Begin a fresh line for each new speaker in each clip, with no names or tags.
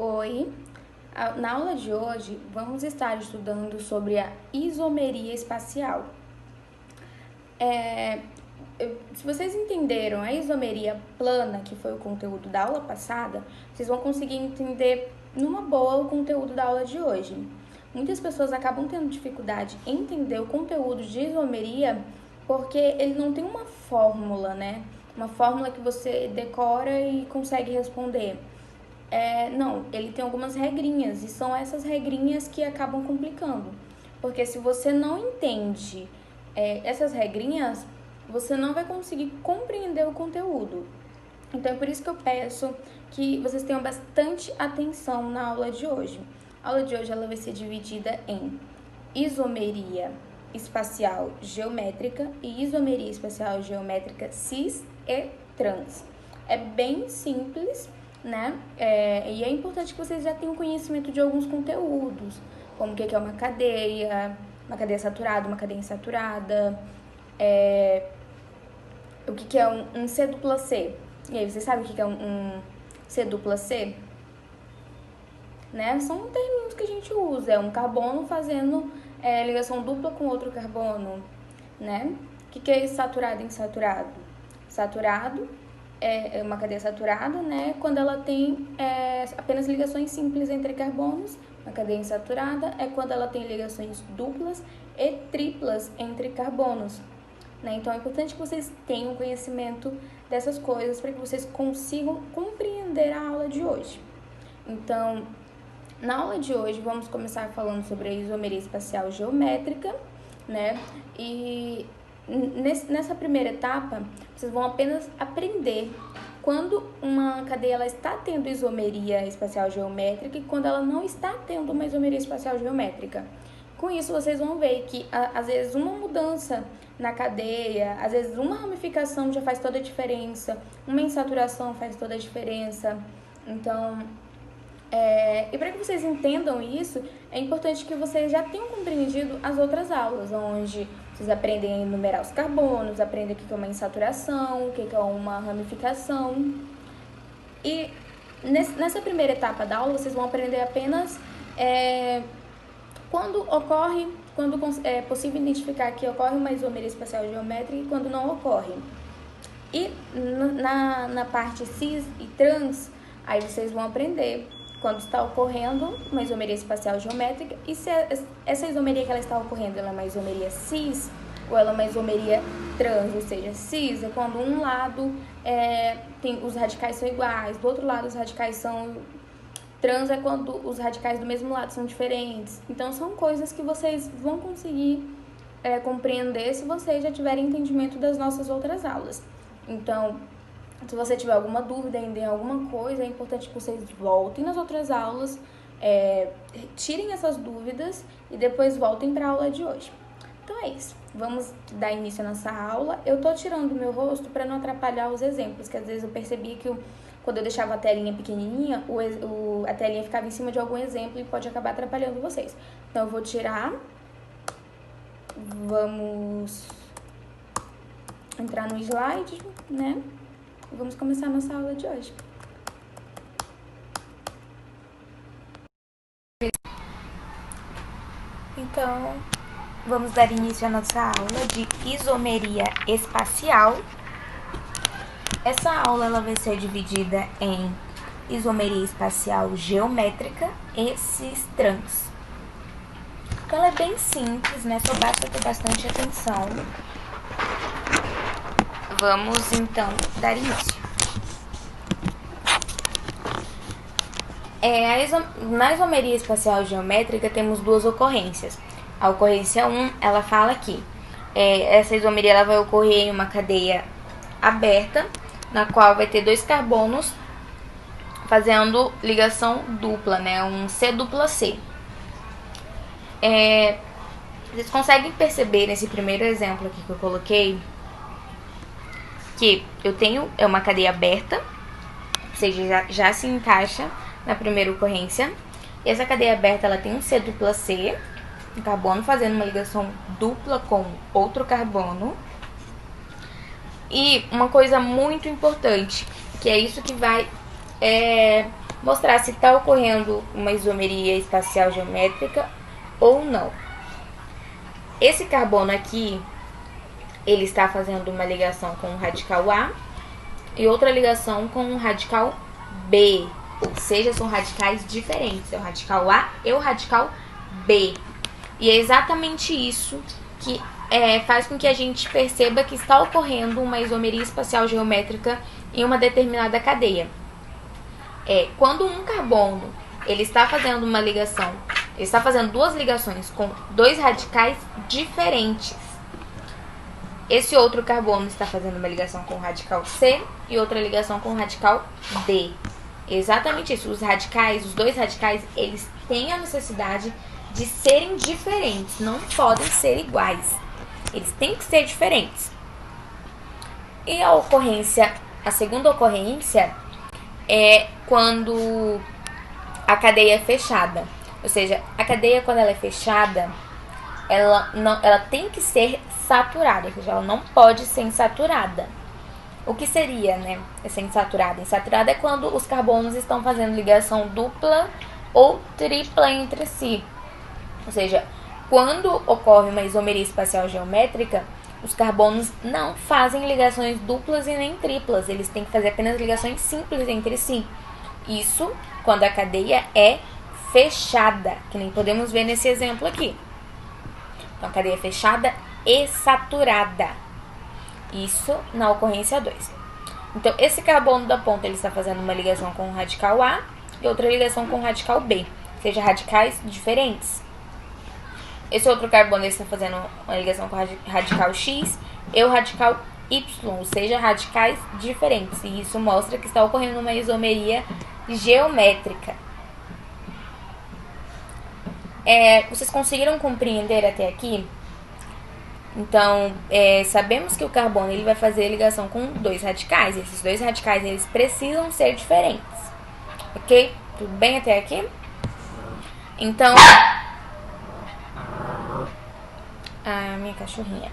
Oi, na aula de hoje vamos estar estudando sobre a isomeria espacial. Se vocês entenderam a isomeria plana, que foi o conteúdo da aula passada, vocês vão conseguir entender numa boa o conteúdo da aula de hoje. Muitas pessoas acabam tendo dificuldade em entender o conteúdo de isomeria porque ele não tem uma fórmula, né? Uma fórmula que você decora e consegue responder. Não, ele tem algumas regrinhas e são essas regrinhas que acabam complicando. Porque se você não entende essas regrinhas, você não vai conseguir compreender o conteúdo. Então é por isso que eu peço que vocês tenham bastante atenção na aula de hoje. A aula de hoje ela vai ser dividida em isomeria espacial geométrica e isomeria espacial geométrica cis e trans. É bem simples, né? E é importante que vocês já tenham conhecimento de alguns conteúdos, como o que é uma cadeia saturada, uma cadeia insaturada, o que é um C dupla C. E aí, vocês sabem o que é um C dupla C? Né? São termos que a gente usa, é um carbono fazendo ligação dupla com outro carbono, né? O que é saturado e insaturado? Saturado é uma cadeia saturada, né? Quando ela tem apenas ligações simples entre carbonos. Uma cadeia insaturada é quando ela tem ligações duplas e triplas entre carbonos, né? Então é importante que vocês tenham conhecimento dessas coisas para que vocês consigam compreender a aula de hoje. Então, na aula de hoje vamos começar falando sobre a isomeria espacial geométrica, né? E nessa primeira etapa, vocês vão apenas aprender quando uma cadeia ela está tendo isomeria espacial geométrica e quando ela não está tendo uma isomeria espacial geométrica. Com isso, vocês vão ver que, às vezes, uma mudança na cadeia, às vezes, uma ramificação já faz toda a diferença, uma insaturação faz toda a diferença. Então, e para que vocês entendam isso, é importante que vocês já tenham compreendido as outras aulas, onde vocês aprendem a enumerar os carbonos, aprendem o que é uma insaturação, o que é uma ramificação. E nessa primeira etapa da aula, vocês vão aprender apenas quando é possível identificar que ocorre uma isomeria espacial geométrica e quando não ocorre. E na parte cis e trans, aí vocês vão aprender quando está ocorrendo uma isomeria espacial geométrica e se essa isomeria que ela está ocorrendo ela é uma isomeria cis ou ela é uma isomeria trans, ou seja, cis é quando um lado os radicais são iguais, do outro lado os radicais são... Trans é quando os radicais do mesmo lado são diferentes. Então, são coisas que vocês vão conseguir compreender se vocês já tiverem entendimento das nossas outras aulas. Então, se você tiver alguma dúvida ainda em alguma coisa, é importante que vocês voltem nas outras aulas, tirem essas dúvidas e depois voltem para a aula de hoje. Então, é isso. Vamos dar início nessa aula. Eu tô tirando o meu rosto para não atrapalhar os exemplos, que às vezes eu percebi que quando eu deixava a telinha pequenininha, a telinha ficava em cima de algum exemplo e pode acabar atrapalhando vocês. Então, eu vou tirar. Vamos entrar no slide, né? E vamos começar a nossa aula de hoje. Então, vamos dar início à nossa aula de isomeria espacial. Essa aula ela vai ser dividida em isomeria espacial geométrica e cis-trans. Então, ela é bem simples, né? Só basta ter bastante atenção. Vamos, então, dar início. Na isomeria espacial geométrica, temos duas ocorrências. A ocorrência 1, ela fala que essa isomeria ela vai ocorrer em uma cadeia aberta, na qual vai ter dois carbonos fazendo ligação dupla, né? Um C dupla C. Vocês conseguem perceber nesse primeiro exemplo aqui que eu coloquei que eu tenho uma cadeia aberta, ou seja, já se encaixa na primeira ocorrência. E essa cadeia aberta ela tem um C dupla C, um carbono fazendo uma ligação dupla com outro carbono. E uma coisa muito importante, que é isso que vai mostrar se está ocorrendo uma isomeria espacial geométrica ou não. Esse carbono aqui, ele está fazendo uma ligação com o radical A e outra ligação com o radical B, ou seja, são radicais diferentes, é o radical A e o radical B. E é exatamente isso que faz com que a gente perceba que está ocorrendo uma isomeria espacial geométrica em uma determinada cadeia. Quando um carbono ele está fazendo uma ligação, ele está fazendo duas ligações com dois radicais diferentes. Esse outro carbono está fazendo uma ligação com o radical C e outra ligação com o radical D. Exatamente isso. Os dois radicais, eles têm a necessidade de serem diferentes, não podem ser iguais. Eles têm que ser diferentes. E a segunda ocorrência é quando a cadeia é fechada. Ou seja, a cadeia, quando ela é fechada, ela tem que ser saturada, ou seja, ela não pode ser insaturada. O que seria, né, essa insaturada? Insaturada é quando os carbonos estão fazendo ligação dupla ou tripla entre si. Ou seja, quando ocorre uma isomeria espacial geométrica, os carbonos não fazem ligações duplas e nem triplas, eles têm que fazer apenas ligações simples entre si. Isso quando a cadeia é fechada, que nem podemos ver nesse exemplo aqui. Então, a cadeia fechada e saturada. Isso na ocorrência 2. Então, esse carbono da ponta ele está fazendo uma ligação com o radical A e outra ligação com o radical B, ou seja, radicais diferentes. Esse outro carbono ele está fazendo uma ligação com o radical X e o radical Y, ou seja, radicais diferentes. E isso mostra que está ocorrendo uma isomeria geométrica. Vocês conseguiram compreender até aqui? Então, sabemos que o carbono ele vai fazer ligação com dois radicais. Esses dois radicais eles precisam ser diferentes. Ok? Tudo bem até aqui? Então... minha cachorrinha.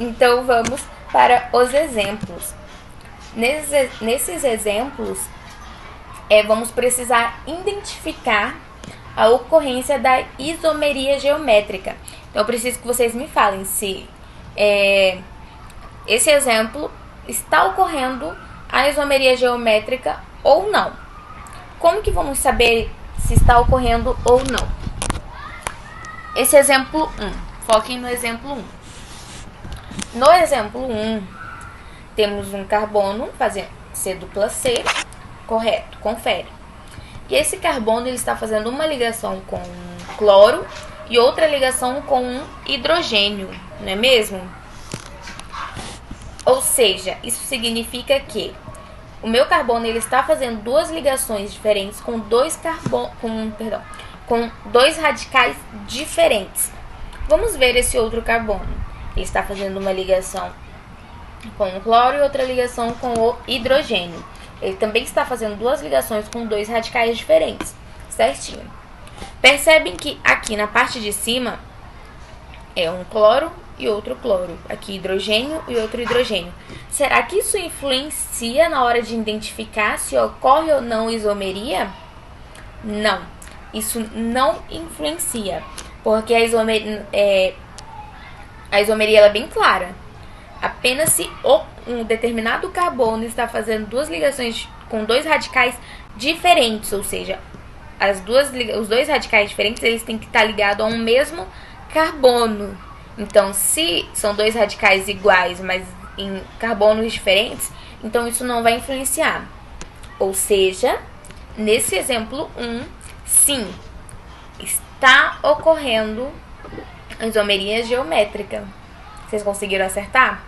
Então, vamos para os exemplos. Nesses exemplos, vamos precisar identificar a ocorrência da isomeria geométrica. Então, eu preciso que vocês me falem se esse exemplo está ocorrendo a isomeria geométrica ou não. Como que vamos saber se está ocorrendo ou não? Esse exemplo 1. Foquem no exemplo 1. No exemplo 1, temos um carbono fazendo C dupla C, correto, confere. E esse carbono ele está fazendo uma ligação com um cloro e outra ligação com um hidrogênio, não é mesmo? Ou seja, isso significa que o meu carbono ele está fazendo duas ligações diferentes com com dois radicais diferentes. Vamos ver esse outro carbono. Ele está fazendo uma ligação com o cloro e outra ligação com o hidrogênio. Ele também está fazendo duas ligações com dois radicais diferentes, certinho. Percebem que aqui na parte de cima é um cloro e outro cloro. Aqui hidrogênio e outro hidrogênio. Será que isso influencia na hora de identificar se ocorre ou não isomeria? Não, isso não influencia, porque a isomeria ela é bem clara. Apenas se um determinado carbono está fazendo duas ligações com dois radicais diferentes, ou seja, os dois radicais diferentes eles têm que estar ligados a um mesmo carbono. Então, se são dois radicais iguais, mas em carbonos diferentes, então isso não vai influenciar. Ou seja, nesse exemplo 1, sim, está ocorrendo isomeria geométrica. Vocês conseguiram acertar?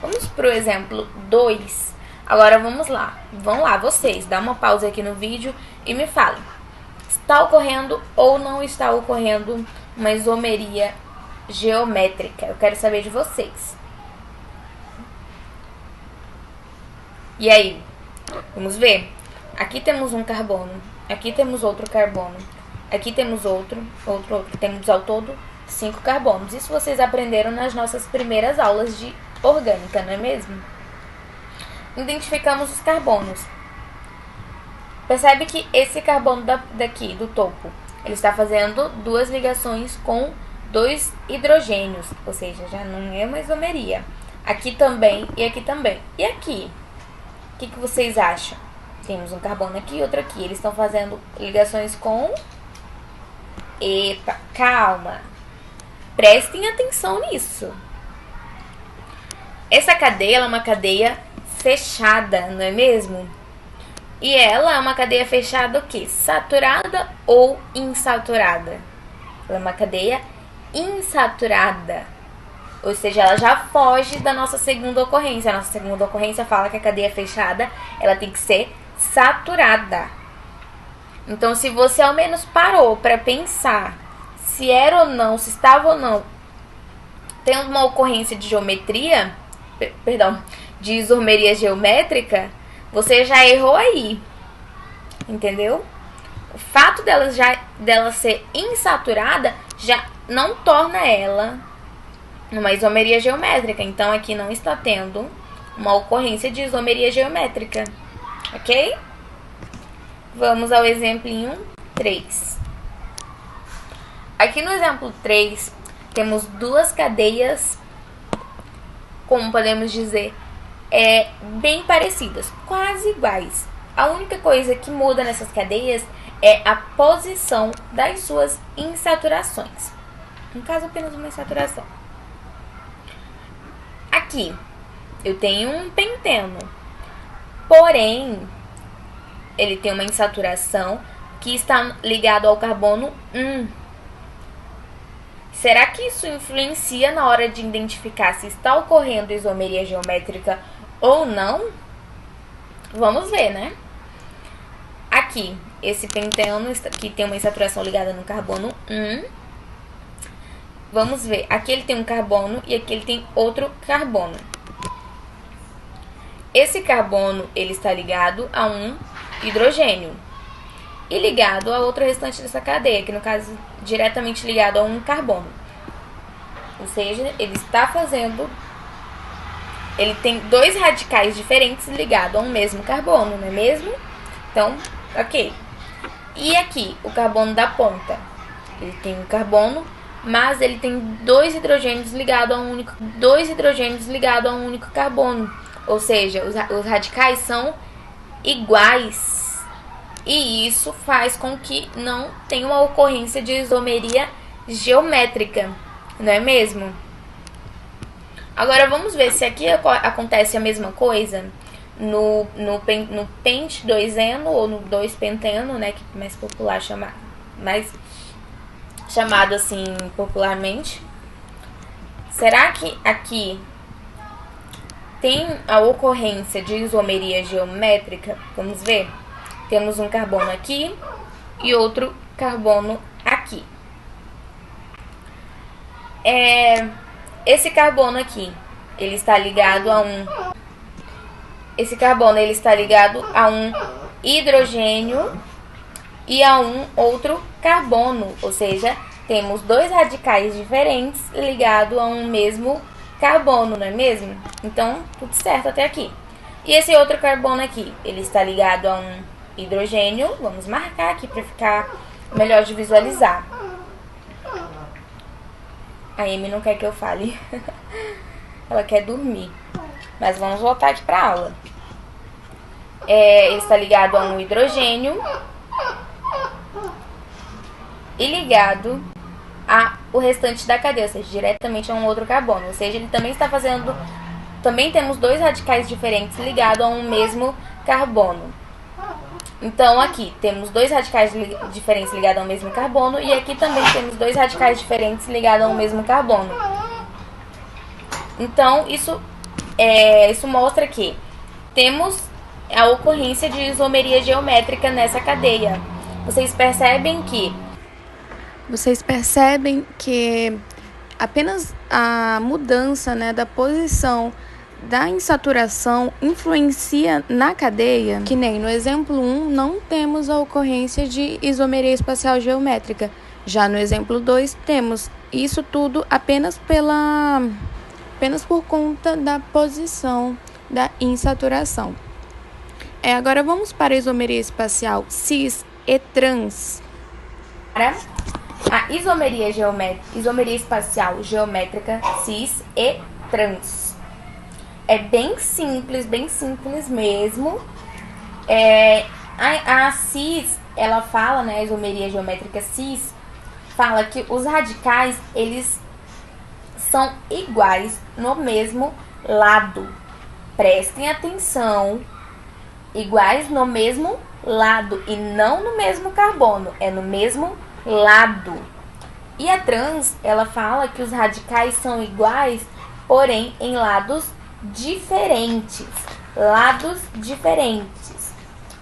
Vamos para o exemplo 2. Agora vamos lá. Vão lá vocês, dá uma pausa aqui no vídeo e me falem. Está ocorrendo ou não está ocorrendo uma isomeria geométrica? Eu quero saber de vocês. E aí? Vamos ver? Aqui temos um carbono. Aqui temos outro carbono. Aqui temos outro. Temos ao todo 5 carbonos. Isso vocês aprenderam nas nossas primeiras aulas de orgânica, não é mesmo? Identificamos os carbonos. Percebe que esse carbono daqui, do topo, ele está fazendo duas ligações com dois hidrogênios, ou seja, já não é uma isomeria. Aqui também e aqui também. E aqui? O que vocês acham? Temos um carbono aqui e outro aqui. Eles estão fazendo ligações com... Epa, calma. Prestem atenção nisso. Essa cadeia ela é uma cadeia fechada, não é mesmo? E ela é uma cadeia fechada o quê? Saturada ou insaturada? Ela é uma cadeia insaturada. Ou seja, ela já foge da nossa segunda ocorrência. A nossa segunda ocorrência fala que a cadeia fechada ela tem que ser saturada. Então, se você ao menos parou para pensar se era ou não, se estava ou não, tem uma ocorrência de geometria, de isomeria geométrica, você já errou aí, entendeu? O fato dela ser insaturada já não torna ela uma isomeria geométrica. Então, aqui não está tendo uma ocorrência de isomeria geométrica, ok? Vamos ao exemplinho 3. Aqui no exemplo 3, temos duas cadeias, como podemos dizer, bem parecidas, quase iguais. A única coisa que muda nessas cadeias é a posição das suas insaturações. No caso, apenas uma insaturação. Aqui, eu tenho um penteno, porém, ele tem uma insaturação que está ligado ao carbono 1. Será que isso influencia na hora de identificar se está ocorrendo isomeria geométrica ou não? Vamos ver, né? Aqui, esse penteno que tem uma insaturação ligada no carbono 1. Vamos ver. Aqui ele tem um carbono e aqui ele tem outro carbono. Esse carbono ele está ligado a um hidrogênio e ligado a outro restante dessa cadeia, que no caso diretamente ligado a um carbono. Ou seja, ele tem dois radicais diferentes ligados a um mesmo carbono, não é mesmo? Então, ok. E aqui, o carbono da ponta, ele tem um carbono, mas ele tem dois hidrogênios ligados a um único carbono. Ou seja, os radicais são iguais. E isso faz com que não tenha uma ocorrência de isomeria geométrica, não é mesmo? Agora vamos ver se aqui acontece a mesma coisa no pente 2-eno ou no 2-penteno, né, que é mais popular chamado assim popularmente. Será que aqui tem a ocorrência de isomeria geométrica? Vamos ver. Temos um carbono aqui e outro carbono aqui. Esse carbono aqui, ele está ligado a um... Esse carbono, ele está ligado a um hidrogênio e a um outro carbono. Ou seja, temos dois radicais diferentes ligados a um mesmo carbono, não é mesmo? Então, tudo certo até aqui. E esse outro carbono aqui, ele está ligado a um hidrogênio. Vamos marcar aqui para ficar melhor de visualizar. A Amy não quer que eu fale. Ela quer dormir. Mas vamos voltar aqui para a aula. Ele está ligado a um hidrogênio e ligado o restante da cadeia, ou seja, diretamente a um outro carbono. Ou seja, ele também está fazendo... Também temos dois radicais diferentes ligados a um mesmo carbono. Então, aqui temos dois radicais diferentes ligados ao mesmo carbono e aqui também temos dois radicais diferentes ligados ao mesmo carbono. Então, isso mostra que temos a ocorrência de isomeria geométrica nessa cadeia. Vocês percebem que apenas a mudança, né, da posição da insaturação influencia na cadeia, que nem no exemplo 1 não temos a ocorrência de isomeria espacial geométrica. Já no exemplo 2 temos isso tudo apenas por conta da posição da insaturação. Agora vamos para a isomeria espacial cis e trans. Para a isomeria espacial geométrica cis e trans. É bem simples mesmo. A cis, ela fala, né, a isomeria geométrica cis, fala que os radicais, eles são iguais no mesmo lado. Prestem atenção, iguais no mesmo lado e não no mesmo carbono, é no mesmo lado. E a trans, ela fala que os radicais são iguais, porém em lados diferentes. Lados diferentes.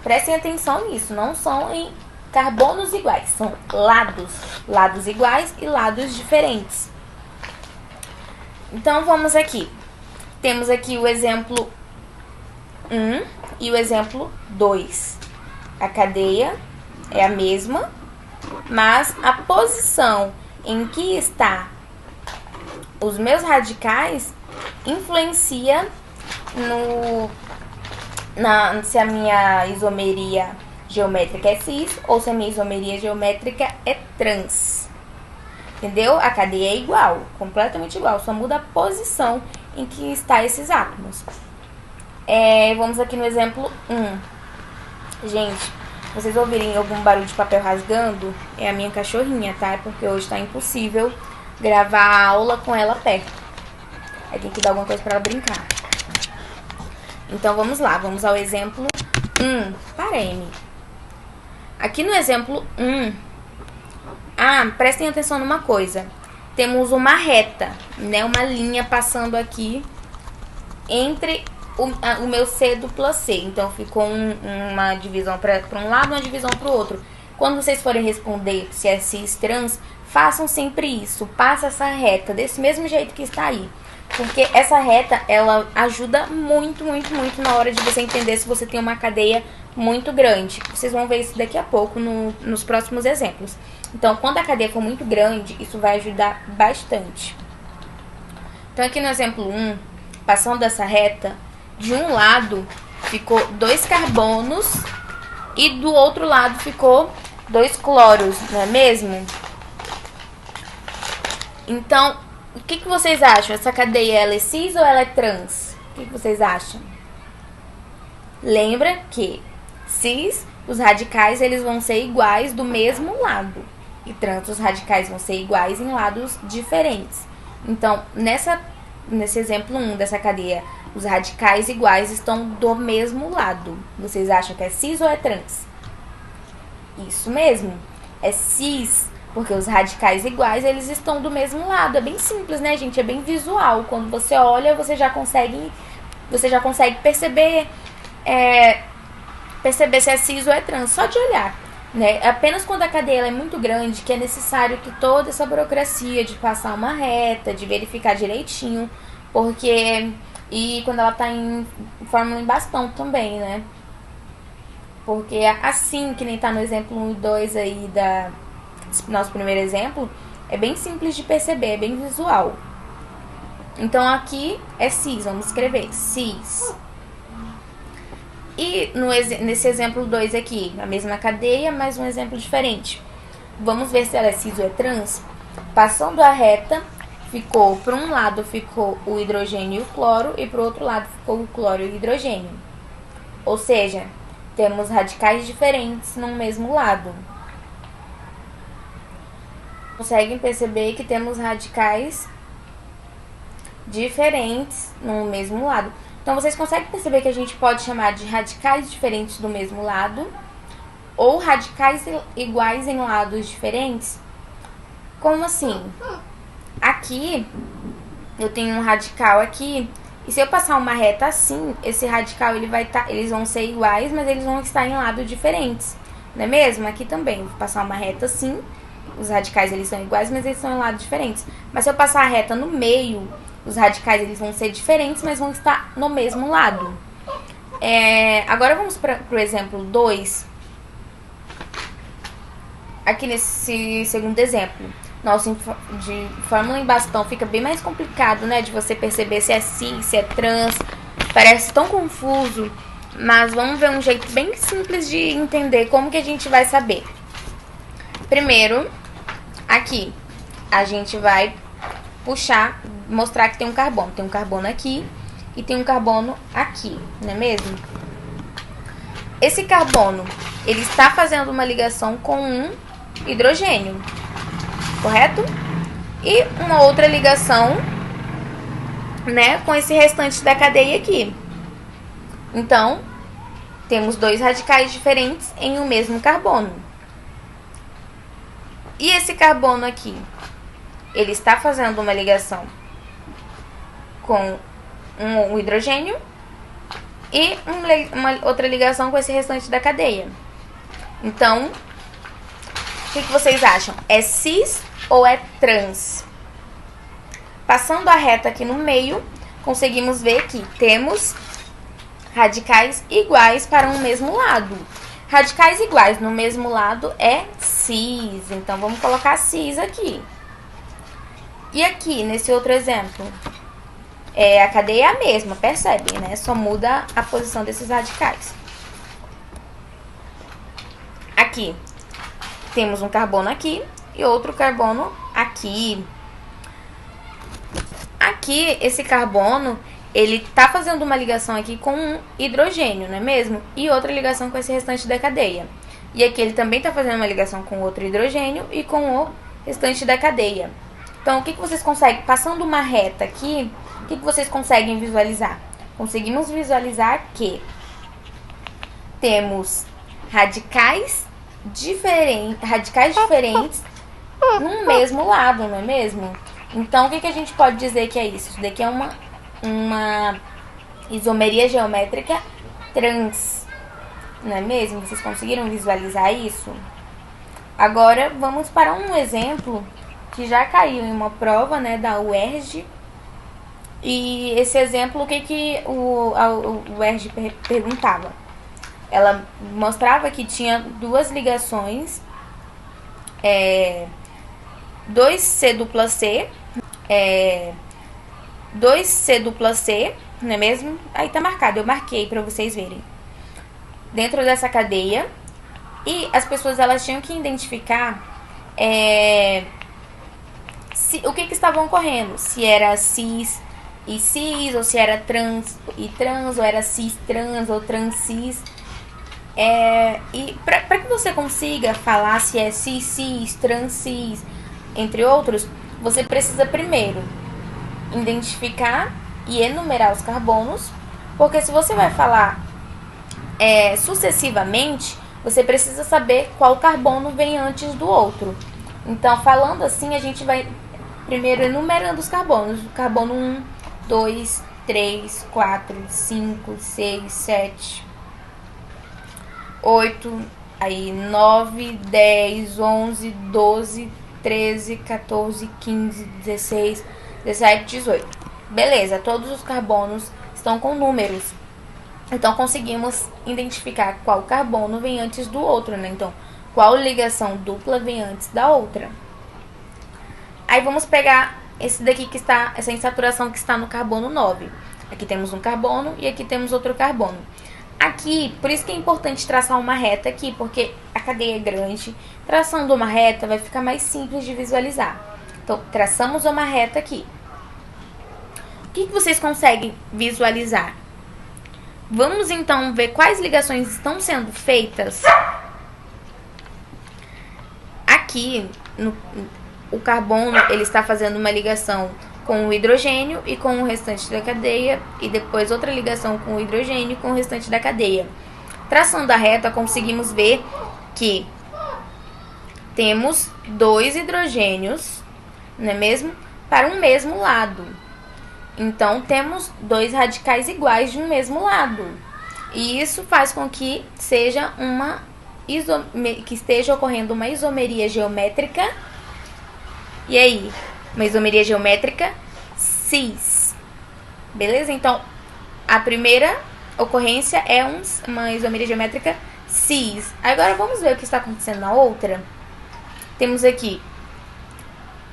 Prestem atenção nisso, não são em carbonos iguais, são lados. Lados iguais e lados diferentes. Então vamos aqui. Temos aqui o exemplo 1 e o exemplo 2. A cadeia é a mesma, mas a posição em que está os meus radicais influencia se a minha isomeria geométrica é cis ou se a minha isomeria geométrica é trans. Entendeu? A cadeia é igual, completamente igual, só muda a posição em que está esses átomos. Vamos aqui no exemplo 1. Gente, vocês ouvirem algum barulho de papel rasgando, é a minha cachorrinha, tá? É porque hoje tá impossível gravar a aula com ela perto. Aí tem que dar alguma coisa pra ela brincar. Então vamos lá, vamos ao exemplo 1. Parei-me. Aqui no exemplo 1, prestem atenção numa coisa. Temos uma reta, né? Uma linha passando aqui entre o meu C dupla C. Então ficou uma divisão para um lado, uma divisão para o outro. Quando vocês forem responder se é cis trans, façam sempre isso. Passa essa reta desse mesmo jeito que está aí. Porque essa reta, ela ajuda muito na hora de você entender se você tem uma cadeia muito grande. Vocês vão ver isso daqui a pouco nos próximos exemplos. Então, quando a cadeia for muito grande, isso vai ajudar bastante. Então, aqui no exemplo 1, passando essa reta, de um lado ficou 2 carbonos e do outro lado ficou 2 cloros, não é mesmo? Então, o que vocês acham? Essa cadeia, ela é cis ou ela é trans? O que vocês acham? Lembra que cis, os radicais, eles vão ser iguais do mesmo lado. E trans, os radicais vão ser iguais em lados diferentes. Então, nesse exemplo 1 dessa cadeia, os radicais iguais estão do mesmo lado. Vocês acham que é cis ou é trans? Isso mesmo, é cis, porque os radicais iguais, eles estão do mesmo lado. É bem simples, né, gente? É bem visual. Quando você olha, você já consegue perceber se é cis ou é trans, só de olhar, né? Apenas quando a cadeia ela é muito grande que é necessário que toda essa burocracia de passar uma reta, de verificar direitinho, e quando ela tá em fórmula em bastão também, né? Porque assim, que nem tá no exemplo 1 e 2 aí nosso primeiro exemplo, é bem simples de perceber, é bem visual. Então aqui é cis, vamos escrever cis. E nesse exemplo 2 aqui, a mesma cadeia, mas um exemplo diferente. Vamos ver se ela é cis ou é trans. Passando a reta, para um lado ficou o hidrogênio e o cloro, e para o outro lado ficou o cloro e o hidrogênio. Ou seja, temos radicais diferentes no mesmo lado. Conseguem perceber que temos radicais diferentes no mesmo lado. Então, vocês conseguem perceber que a gente pode chamar de radicais diferentes do mesmo lado ou radicais iguais em lados diferentes? Como assim? Aqui, eu tenho um radical aqui, e se eu passar uma reta assim, esse radical eles vão ser iguais, mas eles vão estar em lados diferentes, não é mesmo? Aqui também, vou passar uma reta assim, os radicais eles são iguais, mas eles são em lados diferentes. Mas se eu passar a reta no meio, os radicais eles vão ser diferentes, mas vão estar no mesmo lado. Agora vamos para o exemplo 2. Aqui nesse segundo exemplo, nosso de fórmula em bastão fica bem mais complicado, né? De você perceber se é cis, se é trans. Parece tão confuso. Mas vamos ver um jeito bem simples de entender como que a gente vai saber. Primeiro, aqui, a gente vai puxar, mostrar que tem um carbono. Tem um carbono aqui e tem um carbono aqui, não é mesmo? Esse carbono, ele está fazendo uma ligação com um hidrogênio, correto? E uma outra ligação, né, com esse restante da cadeia aqui. Então, temos dois radicais diferentes em um mesmo carbono. E esse carbono aqui, ele está fazendo uma ligação com um hidrogênio e uma outra ligação com esse restante da cadeia. Então, o que vocês acham? É cis ou é trans? Passando a reta aqui no meio, conseguimos ver que temos radicais iguais para um mesmo lado. Radicais iguais no mesmo lado é cis. Então, vamos colocar cis aqui. E aqui, nesse outro exemplo, a cadeia é a mesma, percebe, né? Só muda a posição desses radicais. Aqui, temos um carbono aqui e outro carbono aqui. Aqui, esse carbono, ele tá fazendo uma ligação aqui com um hidrogênio, não é mesmo? E outra ligação com esse restante da cadeia. E aqui ele também tá fazendo uma ligação com outro hidrogênio e com o restante da cadeia. Então, o que vocês conseguem? Passando uma reta aqui, o que vocês conseguem visualizar? Conseguimos visualizar que temos radicais diferentes no mesmo lado, não é mesmo? Então, o que a gente pode dizer que é isso? Isso daqui é uma isomeria geométrica trans, não é mesmo? Vocês conseguiram visualizar isso? Agora, vamos para um exemplo que já caiu em uma prova, né, da UERJ. E esse exemplo, o que o UERJ perguntava? Ela mostrava que tinha duas ligações, 2C dupla C, 2C dupla C, não é mesmo? Aí tá marcado, eu marquei para vocês verem. Dentro dessa cadeia, e as pessoas elas tinham que identificar o que estavam ocorrendo, se era cis e cis, ou se era trans e trans, ou era cis trans ou trans cis. E para que você consiga falar se é cis cis, trans cis, entre outros, você precisa primeiro identificar e enumerar os carbonos, porque se você vai falar sucessivamente, você precisa saber qual carbono vem antes do outro. Então, falando assim, a gente vai primeiro enumerando os carbonos. Carbono 1, 2, 3, 4, 5, 6, 7, 8, aí 9, 10, 11, 12, 13, 14, 15, 16, 17, 18. Beleza, todos os carbonos estão com números. Então, conseguimos identificar qual carbono vem antes do outro, né? Então, qual ligação dupla vem antes da outra. Aí, vamos pegar esse daqui que está, essa insaturação que está no carbono 9. Aqui temos um carbono e aqui temos outro carbono. Aqui, por isso que é importante traçar uma reta aqui, porque a cadeia é grande. Traçando uma reta vai ficar mais simples de visualizar. Então, traçamos uma reta aqui. O que vocês conseguem visualizar? Vamos, então, ver quais ligações estão sendo feitas. Aqui, o carbono, ele está fazendo uma ligação com o hidrogênio e com o restante da cadeia, e depois outra ligação com o hidrogênio e com o restante da cadeia. Traçando a reta, conseguimos ver que temos dois hidrogênios, não é mesmo? Para um mesmo lado. Então, temos dois radicais iguais de um mesmo lado. E isso faz com que seja que esteja ocorrendo uma isomeria geométrica. E aí? Uma isomeria geométrica cis. Beleza? Então, a primeira ocorrência é uma isomeria geométrica cis. Agora, vamos ver o que está acontecendo na outra. Temos aqui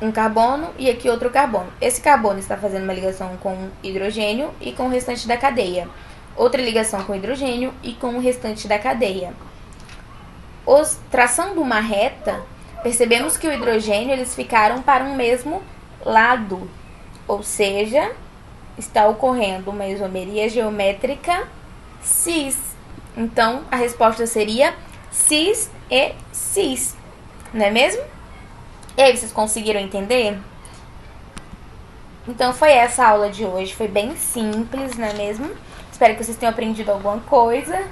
um carbono e aqui outro carbono. Esse carbono está fazendo uma ligação com o hidrogênio e com o restante da cadeia. outra ligação com hidrogênio e com o restante da cadeia. Traçando uma reta, percebemos que o hidrogênio eles ficaram para um mesmo lado, ou seja, está ocorrendo uma isomeria geométrica cis. Então, a resposta seria cis e cis, não é mesmo? E aí, vocês conseguiram entender? Então, foi essa a aula de hoje. Foi bem simples, não é mesmo? Espero que vocês tenham aprendido alguma coisa.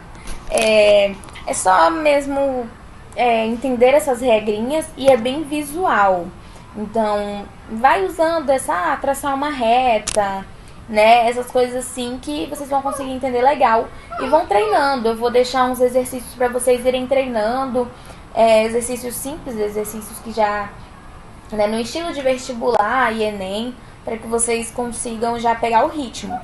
É só mesmo entender essas regrinhas e é bem visual. Então, vai usando traçar uma reta, né? Essas coisas assim que vocês vão conseguir entender legal e vão treinando. Eu vou deixar uns exercícios para vocês irem treinando, exercícios simples, exercícios que já, né, no estilo de vestibular e Enem, para que vocês consigam já pegar o ritmo.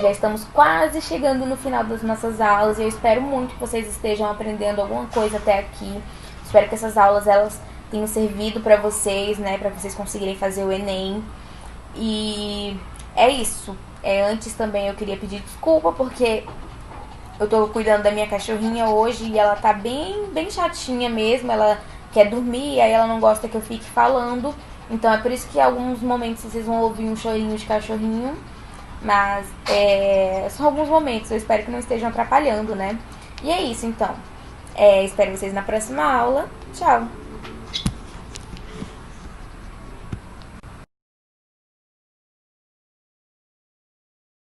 Já estamos quase chegando no final das nossas aulas e eu espero muito que vocês estejam aprendendo alguma coisa até aqui. Espero que essas aulas elas tenham servido para vocês, né, para vocês conseguirem fazer o Enem. E é isso. Antes também eu queria pedir desculpa porque eu tô cuidando da minha cachorrinha hoje e ela tá bem chatinha mesmo. Ela quer dormir, aí ela não gosta que eu fique falando. Então é por isso que em alguns momentos vocês vão ouvir um chorinho de cachorrinho. Mas são alguns momentos, eu espero que não estejam atrapalhando, né? E é isso então. Espero vocês na próxima aula. Tchau!